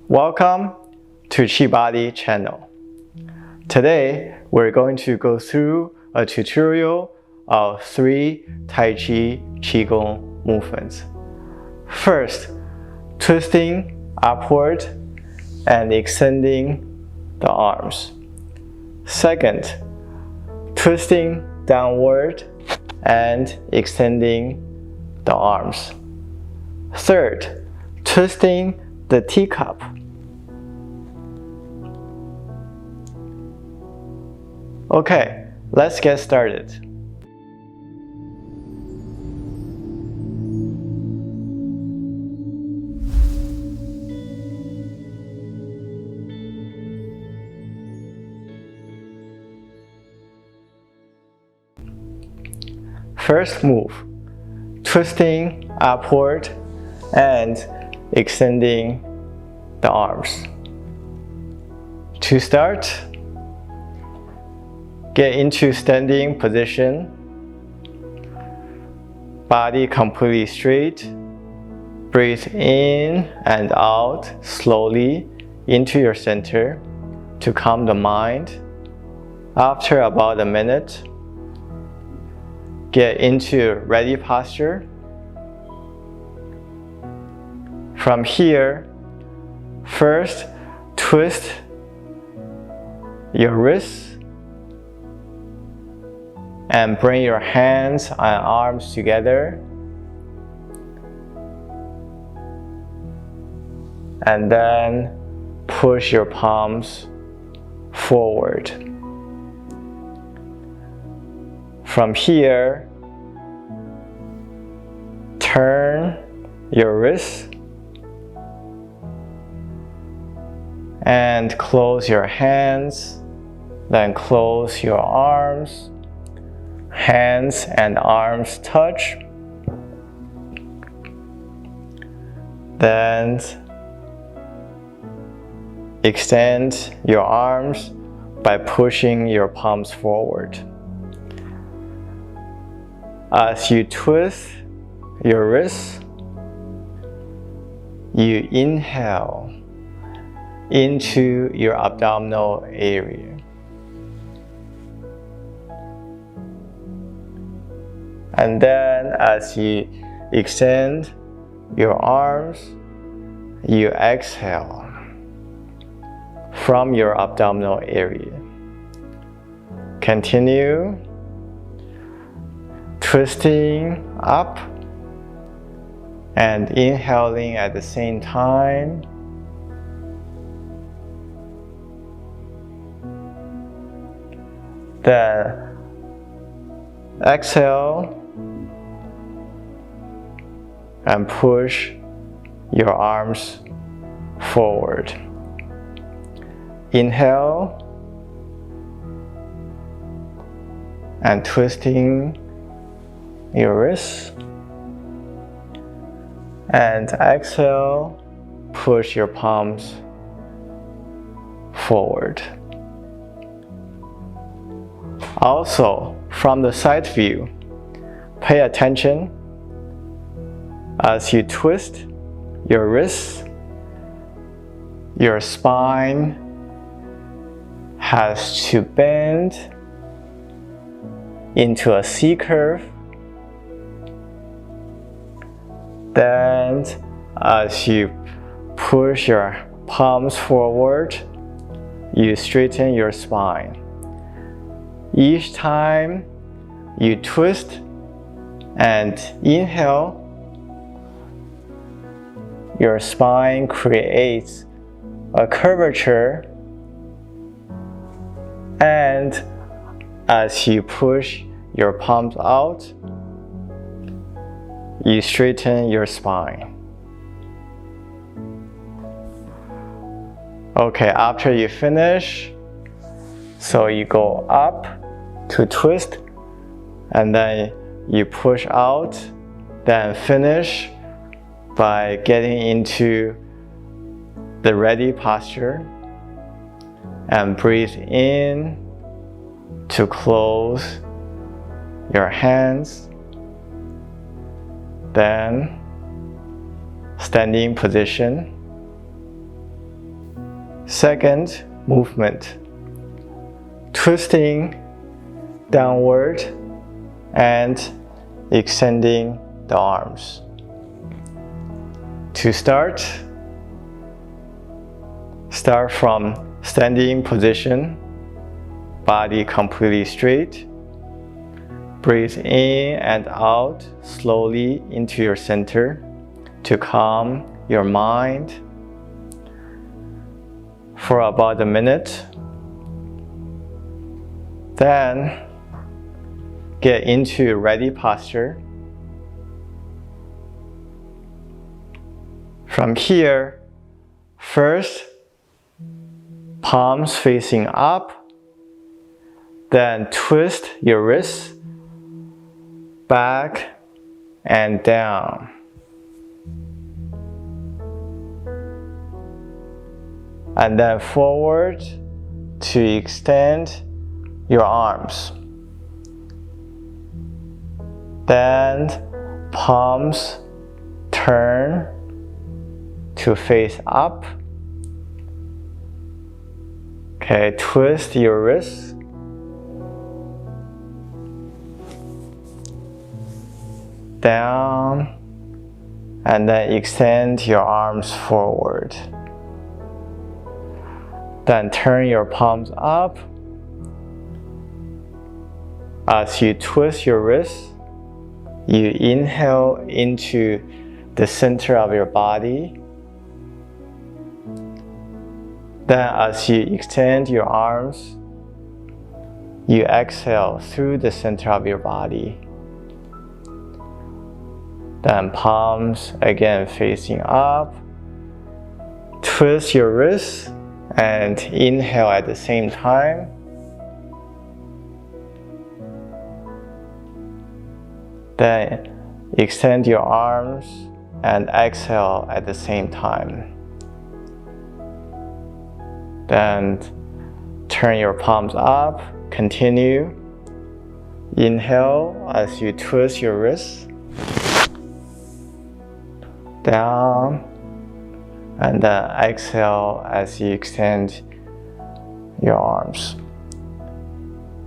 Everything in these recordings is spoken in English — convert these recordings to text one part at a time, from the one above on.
Welcome to Qibody channel. Today we're going to go through a tutorial of 3 Tai Chi Qigong movements. First, twisting upward and extending the arms. Second, twisting downward and extending the arms. Third, twisting the teacup. Okay, let's get started. First move, twisting upward and extending the arms. To start, get into standing position, body completely straight. Breathe in and out slowly into your center to calm the mind. After about a minute, get into ready posture. From here, first twist your wrists and bring your hands and arms together. And then push your palms forward. From here, turn your wrists and close your hands, then close your arms. Hands and arms touch. Then extend your arms by pushing your palms forward. As you twist your wrists, you inhale into your abdominal area. And then as you extend your arms, you exhale from your abdominal area. Continue twisting up and inhaling at the same time. Then exhale and push your arms forward. Inhale and twisting your wrists. And exhale, push your palms forward. Also, from the side view, pay attention as you twist your wrists. Your spine has to bend into a C curve. Then, as you push your palms forward, you straighten your spine. Each time you twist and inhale, your spine creates a curvature, and as you push your palms out, you straighten your spine. Okay, after you finish, so you go up to twist, and then you push out, then finish by getting into the ready posture and breathe in to close your hands. Then standing position. Second movement, twisting downward and extending the arms. To start from standing position, body completely straight. Breathe in and out slowly into your center to calm your mind for about a minute. Then get into ready posture. From here, first, palms facing up, then twist your wrists back and down. And then forward to extend your arms. Then palms turn to face up. Okay, twist your wrists. Down, and then extend your arms forward. Then turn your palms up. As you twist your wrists, you inhale into the center of your body. Then as you extend your arms, you exhale through the center of your body. Then palms again facing up. Twist your wrists and inhale at the same time. Then extend your arms and exhale at the same time. Then turn your palms up. Continue. Inhale as you twist your wrists. Down, and then exhale as you extend your arms.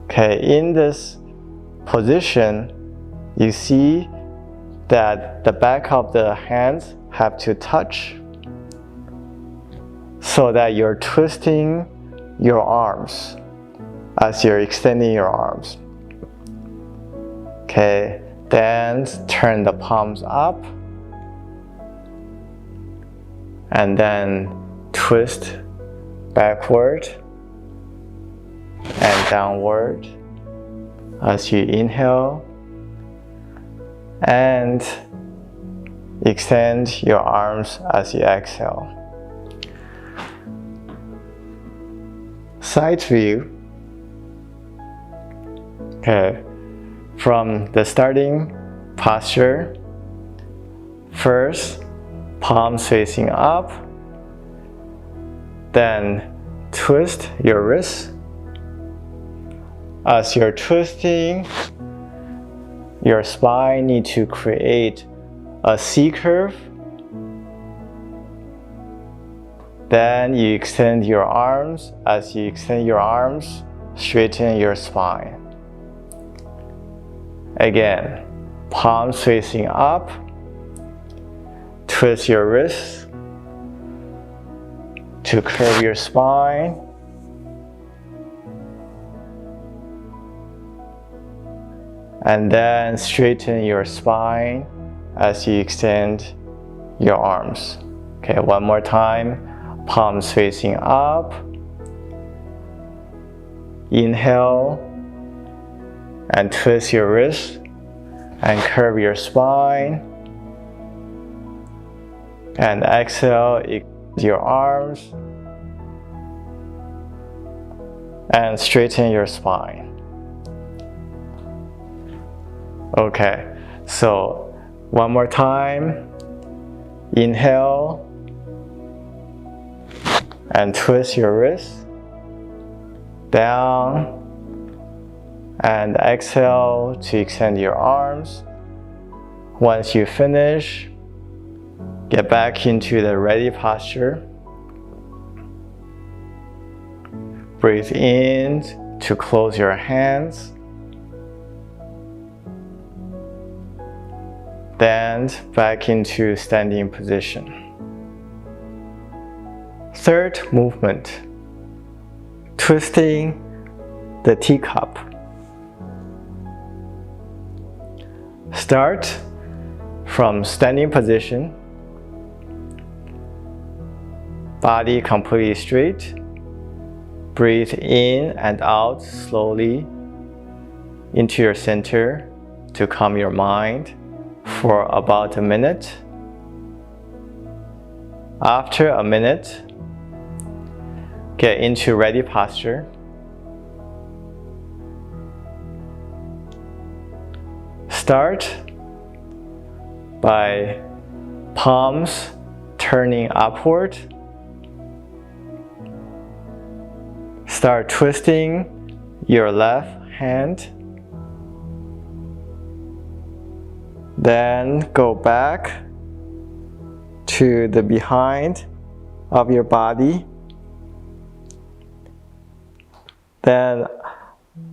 Okay, in this position, you see that the back of the hands have to touch so that you're twisting your arms as you're extending your arms. Okay, then turn the palms up. And then twist backward and downward as you inhale, and extend your arms as you exhale. Side view. Okay, from the starting posture, first, palms facing up, then twist your wrists. As you're twisting, your spine needs to create a C curve. Then you extend your arms. As you extend your arms, straighten your spine. Again, palms facing up. Twist your wrists to curve your spine. And then straighten your spine as you extend your arms. Okay, one more time. Palms facing up. Inhale and twist your wrists and curve your spine. And exhale, extend your arms and straighten your spine. Okay, so one more time. Inhale and twist your wrists down, and exhale to extend your arms. Once you finish, Get back into the ready posture. Breathe in to close your hands. Then back into standing position. Third movement, twisting the teacup. Start from standing position, body completely straight. Breathe in and out slowly into your center to calm your mind for about a minute. After a minute, get into ready posture. Start by palms turning upward. Start twisting your left hand. Then go back to the behind of your body. Then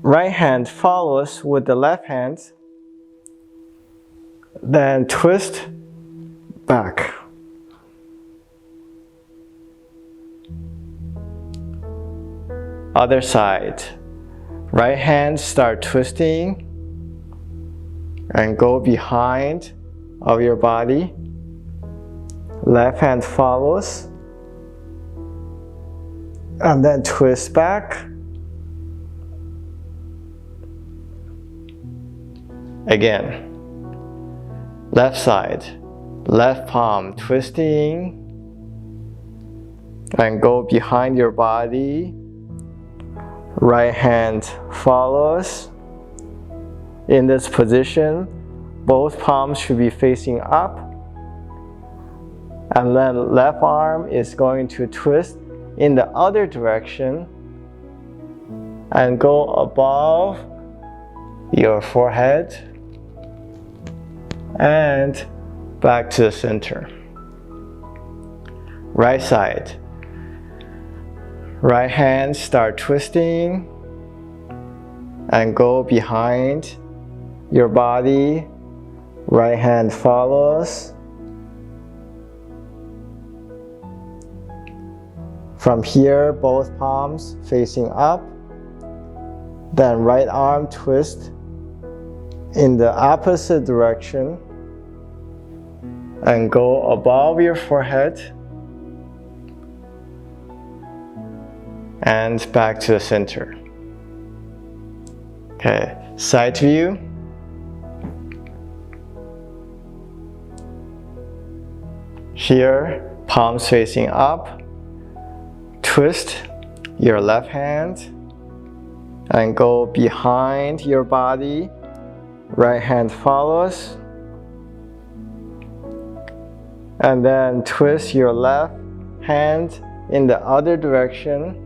right hand follows with the left hand. Then twist back. Other side. Right hand start twisting and go behind of your body. Left hand follows and then twist back. Again. Left side, left palm twisting and go behind your body. Right hand follows. In this position, both palms should be facing up. And then left arm is going to twist in the other direction and go above your forehead and back to the center. Right side. Right hand start twisting and go behind your body. Right hand follows. From here, both palms facing up. Then right arm twist in the opposite direction and go above your forehead and back to the center. Okay, side view. Here, palms facing up. Twist your left hand and go behind your body. Right hand follows. And then twist your left hand in the other direction.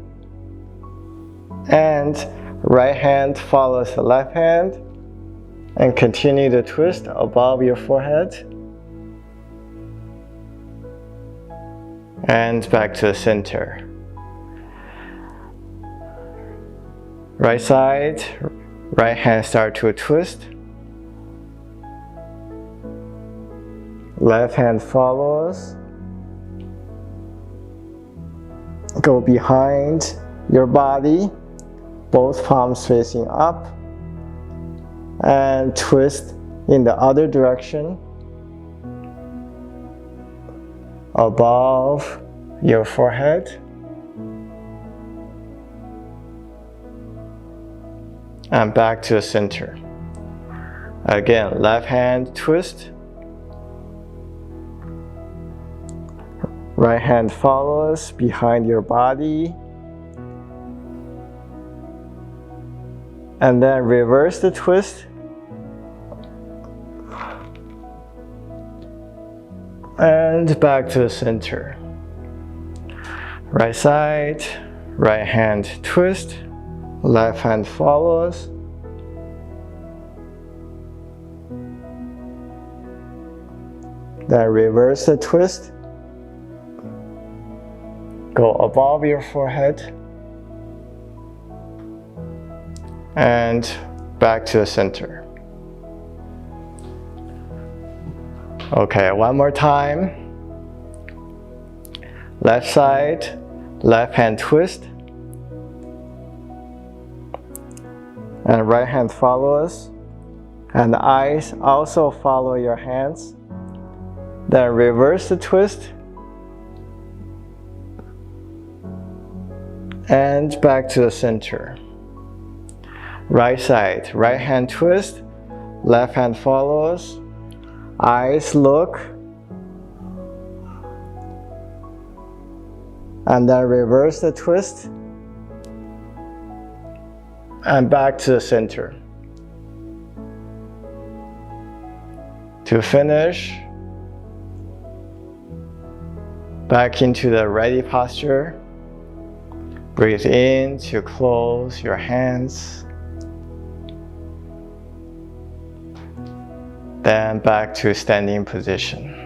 And right hand follows the left hand. And continue to twist above your forehead. And back to the center. Right side, right hand start to twist. Left hand follows. Go behind your body, both palms facing up. And twist in the other direction. Above your forehead. And back to the center. Again, left hand twist. Right hand follows behind your body. And then reverse the twist. And back to the center. Right side, right hand twist. Left hand follows. Then reverse the twist. Go above your forehead. And back to the center. Okay, one more time. Left side, left hand twist. And right hand follows. And the eyes also follow your hands. Then reverse the twist. And back to the center. Right side, right hand twist. Left hand follows. Eyes look. And then reverse the twist. And back to the center. To finish, back into the ready posture. Breathe in to close your hands. Then back to standing position.